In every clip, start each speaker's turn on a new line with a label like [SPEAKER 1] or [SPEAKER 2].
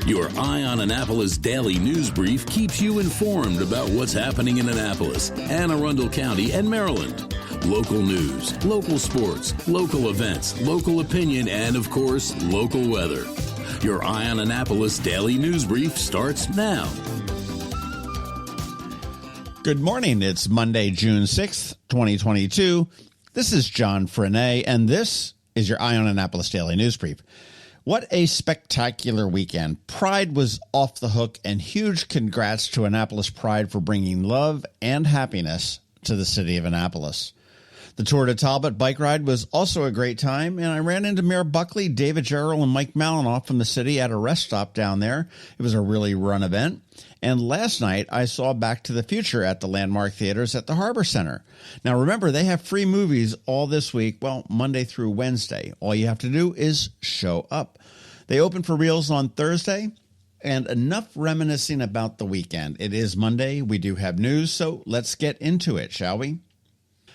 [SPEAKER 1] Your Eye on Annapolis daily news brief keeps you informed about what's happening in Annapolis, Anne Arundel County, and Maryland. Local news, local sports, local events, local opinion, and, of course, local weather. Your Eye on Annapolis daily news brief starts now.
[SPEAKER 2] Good morning. It's Monday, June 6th, 2022. This is John Frenaye, and this is your Eye on Annapolis daily news brief. What a spectacular weekend. Pride was off the hook, and huge congrats to Annapolis Pride for bringing love and happiness to the city of Annapolis. The Tour de Talbot bike ride was also a great time, and I ran into Mayor Buckley, David Jarrell, and Mike Malinoff from the city at a rest stop down there. It was a really run event. And last night, I saw Back to the Future at the Landmark Theaters at the Harbor Center. Now, remember, they have free movies all this week, well, Monday through Wednesday. All you have to do is show up. They open for reels on Thursday, and enough reminiscing about the weekend. It is Monday. We do have news, so let's get into it, shall we?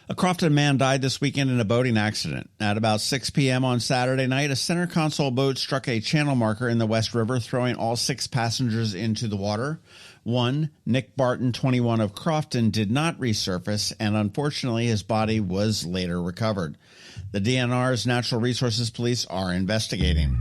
[SPEAKER 2] A Crofton man died this weekend in a boating accident. At about 6 p.m. on Saturday night, a center console boat struck a channel marker in the West River, throwing all 6 passengers into the water. One, Nick Barton, 21 of Crofton, did not resurface, and unfortunately his body was later recovered. The DNR's Natural Resources Police are investigating.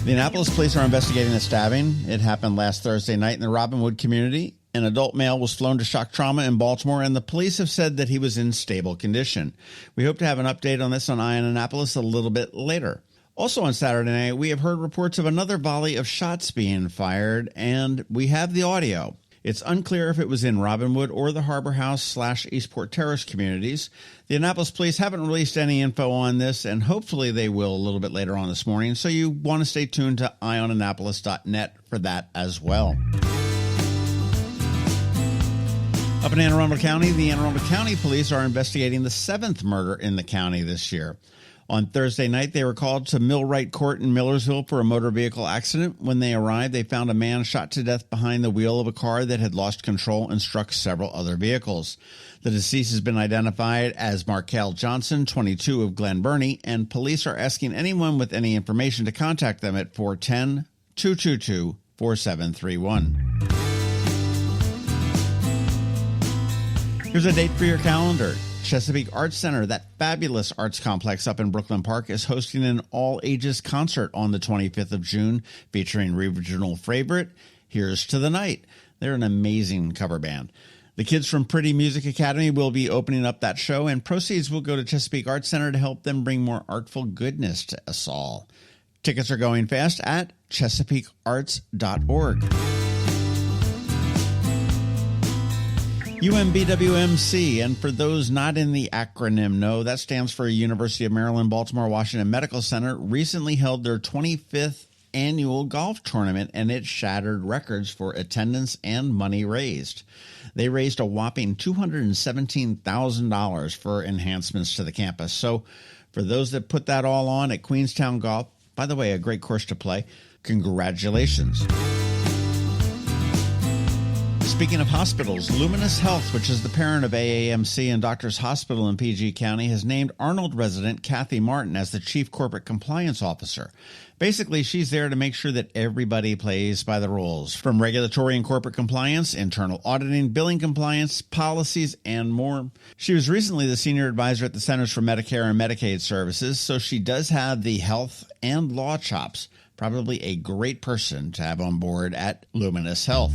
[SPEAKER 2] The Annapolis Police are investigating a stabbing. It happened last Thursday night in the Robinwood community. An adult male was flown to shock trauma in Baltimore, and the police have said that he was in stable condition. We hope to have an update on this on Eye on Annapolis a little bit later. Also on Saturday night, we have heard reports of another volley of shots being fired, and we have the audio. It's unclear if it was in Robinwood or the Harbor House / Eastport Terrace communities. The Annapolis Police haven't released any info on this, and hopefully they will a little bit later on this morning, so you want to stay tuned to eyeonannapolis.net for that as well. Up in Anne Arundel County, the Anne Arundel County Police are investigating the 7th murder in the county this year. On Thursday night, they were called to Millwright Court in Millersville for a motor vehicle accident. When they arrived, they found a man shot to death behind the wheel of a car that had lost control and struck several other vehicles. The deceased has been identified as Markel Johnson, 22 of Glen Burnie, and police are asking anyone with any information to contact them at 410-222-4731. Here's a date for your calendar. Chesapeake Arts Center, that fabulous arts complex up in Brooklyn Park, is hosting an all-ages concert on the 25th of June featuring regional favorite Here's to the Night. They're an amazing cover band. The kids from Pretty Music Academy will be opening up that show, and proceeds will go to Chesapeake Arts Center to help them bring more artful goodness to us all. Tickets are going fast at chesapeakearts.org. UMBWMC, and for those not in the acronym know, that stands for University of Maryland, Baltimore, Washington Medical Center, recently held their 25th annual golf tournament, and it shattered records for attendance and money raised. They raised a whopping $217,000 for enhancements to the campus. So for those that put that all on at Queenstown Golf, by the way, a great course to play, congratulations. Speaking of hospitals, Luminis Health, which is the parent of AAMC and Doctors Hospital in PG County, has named Arnold resident Cathy Martin as the Chief Corporate Compliance Officer. Basically, she's there to make sure that everybody plays by the rules, from regulatory and corporate compliance, internal auditing, billing compliance, policies, and more. She was recently the senior advisor at the Centers for Medicare and Medicaid Services, so she does have the health and law chops. Probably a great person to have on board at Luminis Health.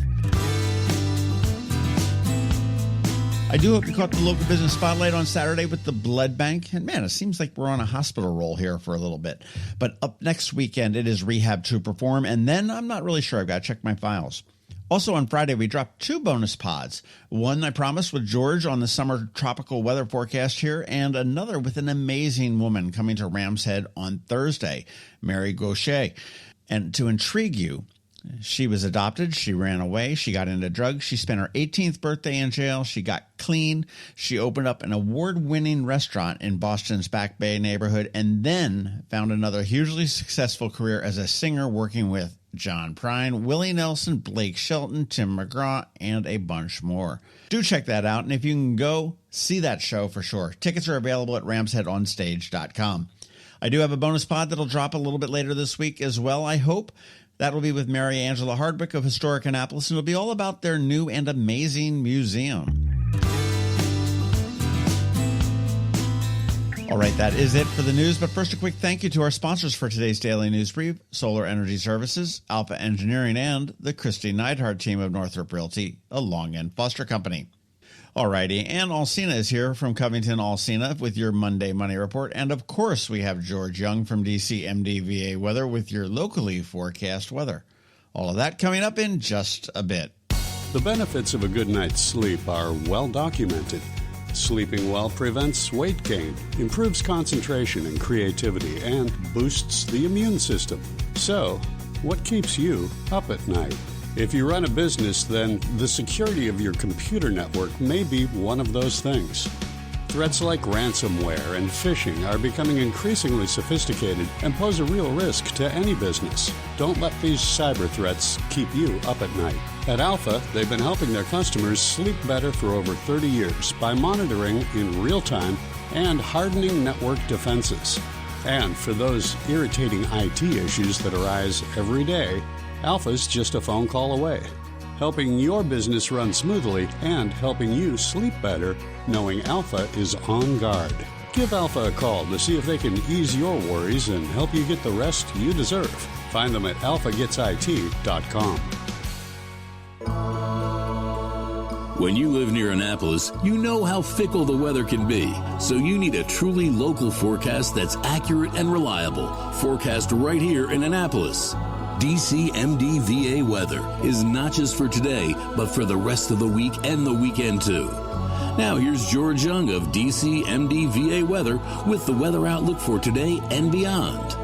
[SPEAKER 2] I do hope you caught the local business spotlight on Saturday with the blood bank. And man, it seems like we're on a hospital roll here for a little bit. But up next weekend, it is Rehab to Perform. And then I'm not really sure. I've got to check my files. Also on Friday, we dropped 2 bonus pods. One, I promised, with George on the summer tropical weather forecast here, and another with an amazing woman coming to Ram's Head on Thursday, Mary Gaucher. And to intrigue you, she was adopted. She ran away. She got into drugs. She spent her 18th birthday in jail. She got clean. She opened up an award-winning restaurant in Boston's Back Bay neighborhood, and then found another hugely successful career as a singer, working with John Prine, Willie Nelson, Blake Shelton, Tim McGraw, and a bunch more. Do check that out, and if you can go, see that show for sure. Tickets are available at ramsheadonstage.com. I do have a bonus pod that'll drop a little bit later this week as well, I hope. That will be with Mary Angela Hardwick of Historic Annapolis, and it'll be all about their new and amazing museum. All right, that is it for the news. But first, a quick thank you to our sponsors for today's Daily News Brief: Solar Energy Services, Alpha Engineering, and the Kristi Neidhardt Team of Northrop Realty, a Long and Foster company. All righty, Anne Alsina is here from CovingtonAlsina with your Monday Money Report. And, of course, we have George Young from DCMDVA Weather with your locally forecast weather. All of that coming up in just a bit.
[SPEAKER 3] The benefits of a good night's sleep are well documented. Sleeping well prevents weight gain, improves concentration and creativity, and boosts the immune system. So, what keeps you up at night? If you run a business, then the security of your computer network may be one of those things. Threats like ransomware and phishing are becoming increasingly sophisticated and pose a real risk to any business. Don't let these cyber threats keep you up at night. At Alpha, they've been helping their customers sleep better for over 30 years by monitoring in real time and hardening network defenses. And for those irritating IT issues that arise every day, Alpha's just a phone call away, helping your business run smoothly and helping you sleep better, knowing Alpha is on guard. Give Alpha a call to see if they can ease your worries and help you get the rest you deserve. Find them at alphagetsit.com.
[SPEAKER 1] When you live near Annapolis, you know how fickle the weather can be. So you need a truly local forecast that's accurate and reliable. Forecast right here in Annapolis. DCMDVA Weather is not just for today, but for the rest of the week and the weekend too. Now here's George Young of DCMDVA Weather with the weather outlook for today and beyond.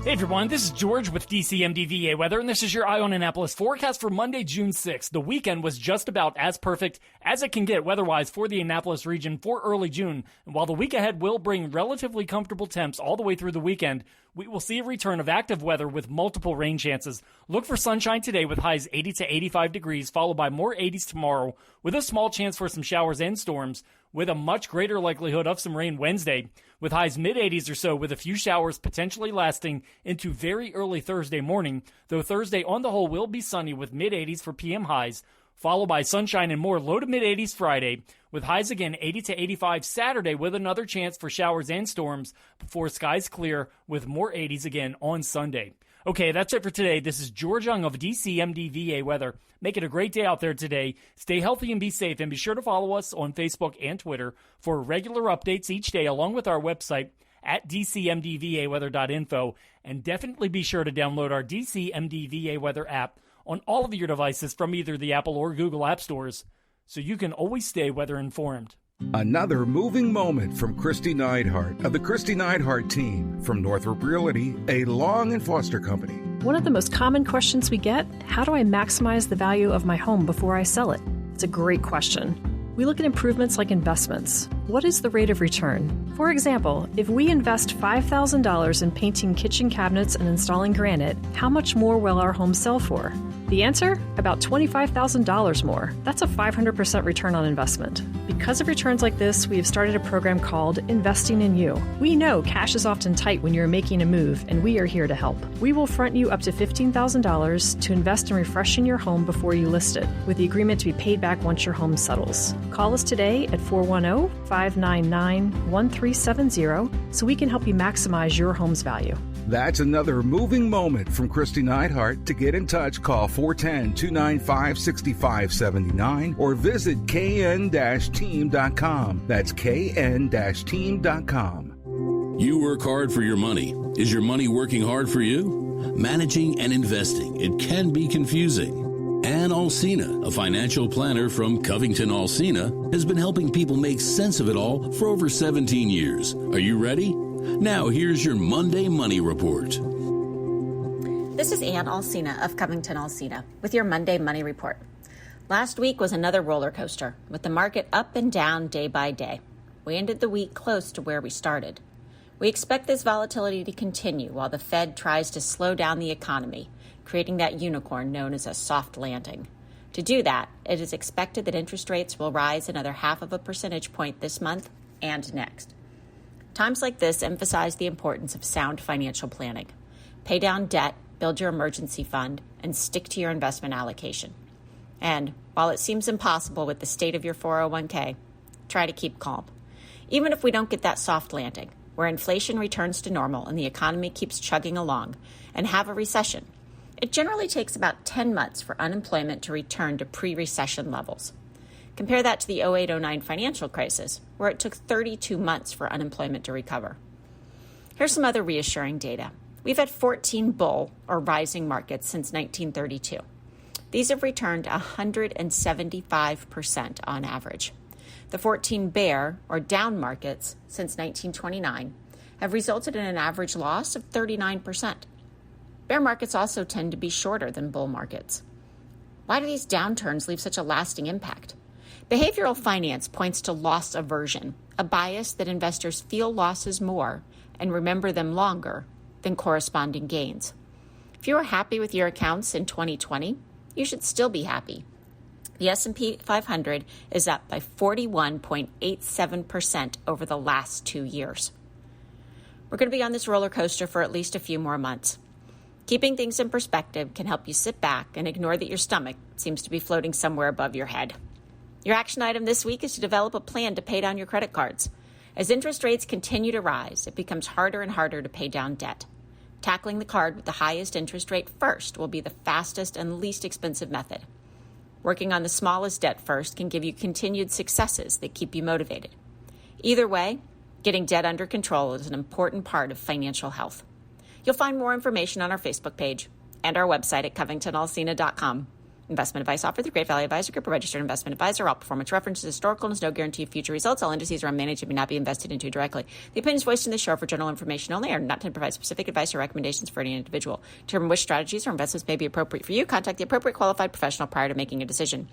[SPEAKER 4] Hey everyone, this is George with DCMDVA Weather, and this is your Eye on Annapolis forecast for Monday, June 6th. The weekend was just about as perfect as it can get weather-wise for the Annapolis region for early June. And while the week ahead will bring relatively comfortable temps all the way through the weekend, we will see a return of active weather with multiple rain chances. Look for sunshine today with highs 80 to 85 degrees, followed by more 80s tomorrow, with a small chance for some showers and storms, with a much greater likelihood of some rain Wednesday, with highs mid-80s or so, with a few showers potentially lasting into very early Thursday morning, though Thursday on the whole will be sunny with mid-80s for PM highs, followed by sunshine and more low to mid-80s Friday, with highs again 80 to 85 Saturday with another chance for showers and storms before skies clear with more 80s again on Sunday. Okay, that's it for today. This is George Young of DCMDVA Weather. Make it a great day out there today. Stay healthy and be safe, and be sure to follow us on Facebook and Twitter for regular updates each day, along with our website at dcmdvaweather.info. And definitely be sure to download our DCMDVA Weather app on all of your devices from either the Apple or Google App Stores, so you can always stay weather informed.
[SPEAKER 5] Another moving moment from Kristi Neidhardt of the Kristi Neidhardt Team from Northrop Realty, a Long and Foster company.
[SPEAKER 6] One of the most common questions we get, how do I maximize the value of my home before I sell it? It's a great question. We look at improvements like investments. What is the rate of return? For example, if we invest $5,000 in painting kitchen cabinets and installing granite, how much more will our home sell for? The answer? About $25,000 more. That's a 500% return on investment. Because of returns like this, we have started a program called Investing in You. We know cash is often tight when you're making a move, and we are here to help. We will front you up to $15,000 to invest in refreshing your home before you list it, with the agreement to be paid back once your home settles. Call us today at 410-599-1370 so we can help you maximize your home's value.
[SPEAKER 5] That's another moving moment from Kristi Neidhardt. To get in touch, call 410-295-6579 or visit kn-team.com. That's kn-team.com.
[SPEAKER 1] You work hard for your money. Is your money working hard for you? Managing and investing, it can be confusing. Anne Arundel, a financial planner from CovingtonAlsina, has been helping people make sense of it all for over 17 years. Are you ready? Now here's your Monday Money Report.
[SPEAKER 7] This is Anne Alsina of CovingtonAlsina with your Monday Money Report. Last week was another roller coaster, with the market up and down day by day. We ended the week close to where we started. We expect this volatility to continue while the Fed tries to slow down the economy, creating that unicorn known as a soft landing. To do that, it is expected that interest rates will rise another 0.5 percentage point this month and next. Times like this emphasize the importance of sound financial planning. Pay down debt, build your emergency fund, and stick to your investment allocation. And while it seems impossible with the state of your 401k, try to keep calm. Even if we don't get that soft landing, where inflation returns to normal and the economy keeps chugging along, and have a recession, it generally takes about 10 months for unemployment to return to pre-recession levels. Compare that to the 08-09 financial crisis, where it took 32 months for unemployment to recover. Here's some other reassuring data. We've had 14 bull or rising markets since 1932. These have returned 175% on average. The 14 bear or down markets since 1929 have resulted in an average loss of 39%. Bear markets also tend to be shorter than bull markets. Why do these downturns leave such a lasting impact? Behavioral finance points to loss aversion, a bias that investors feel losses more and remember them longer than corresponding gains. If you are happy with your accounts in 2020, you should still be happy. The S&P 500 is up by 41.87% over the last 2 years. We're going to be on this roller coaster for at least a few more months. Keeping things in perspective can help you sit back and ignore that your stomach seems to be floating somewhere above your head. Your action item this week is to develop a plan to pay down your credit cards. As interest rates continue to rise, it becomes harder and harder to pay down debt. Tackling the card with the highest interest rate first will be the fastest and least expensive method. Working on the smallest debt first can give you continued successes that keep you motivated. Either way, getting debt under control is an important part of financial health. You'll find more information on our Facebook page and our website at CovingtonAlsina.com. Investment advice offered through Great Value Advisor Group, a registered investment advisor. All performance references historical and is no guarantee of future results. All indices are unmanaged and may not be invested into directly. The opinions voiced in this show are for general information only and are not to provide specific advice or recommendations for any individual. To determine which strategies or investments may be appropriate for you, contact the appropriate qualified professional prior to making a decision.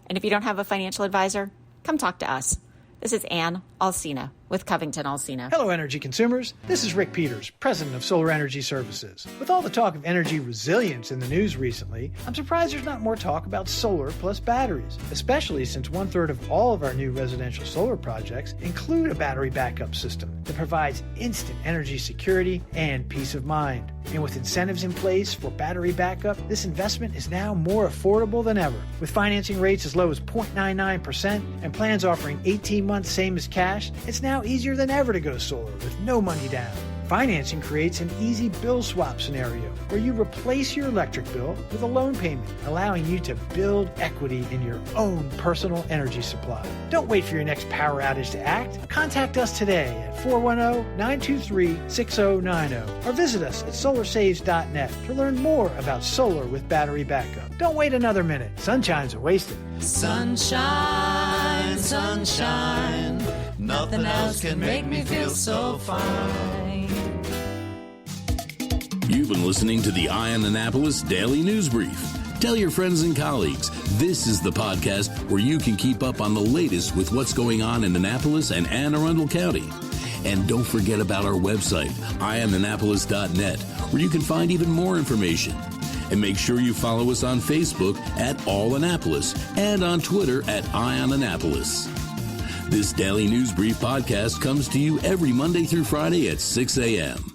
[SPEAKER 7] And if you don't have a financial advisor, come talk to us. This is Anne Arundel with CovingtonAlsina.
[SPEAKER 8] Hello, energy consumers. This is Rick Peters, president of Solar Energy Services. With all the talk of energy resilience in the news recently, I'm surprised there's not more talk about solar plus batteries, especially since 1/3 of all of our new residential solar projects include a battery backup system that provides instant energy security and peace of mind. And with incentives in place for battery backup, this investment is now more affordable than ever. With financing rates as low as 0.99% and plans offering 18 months same as cash, it's now easier than ever to go solar with no money down. Financing creates an easy bill swap scenario where you replace your electric bill with a loan payment, allowing you to build equity in your own personal energy supply. Don't wait for your next power outage to act. Contact us today at 410-923-6090 or visit us at solarsaves.net to learn more about solar with battery backup. Don't wait another minute. Sunshine's are wasted.
[SPEAKER 9] Sunshine, sunshine, nothing else can make me feel so fine.
[SPEAKER 1] You've been listening to the Eye on Annapolis Daily News Brief. Tell your friends and colleagues, this is the podcast where you can keep up on the latest with what's going on in Annapolis and Anne Arundel County. And don't forget about our website, eyeonannapolis.net, where you can find even more information. And make sure you follow us on Facebook at All Annapolis and on Twitter at Eye on Annapolis. This Daily News Brief podcast comes to you every Monday through Friday at 6 a.m.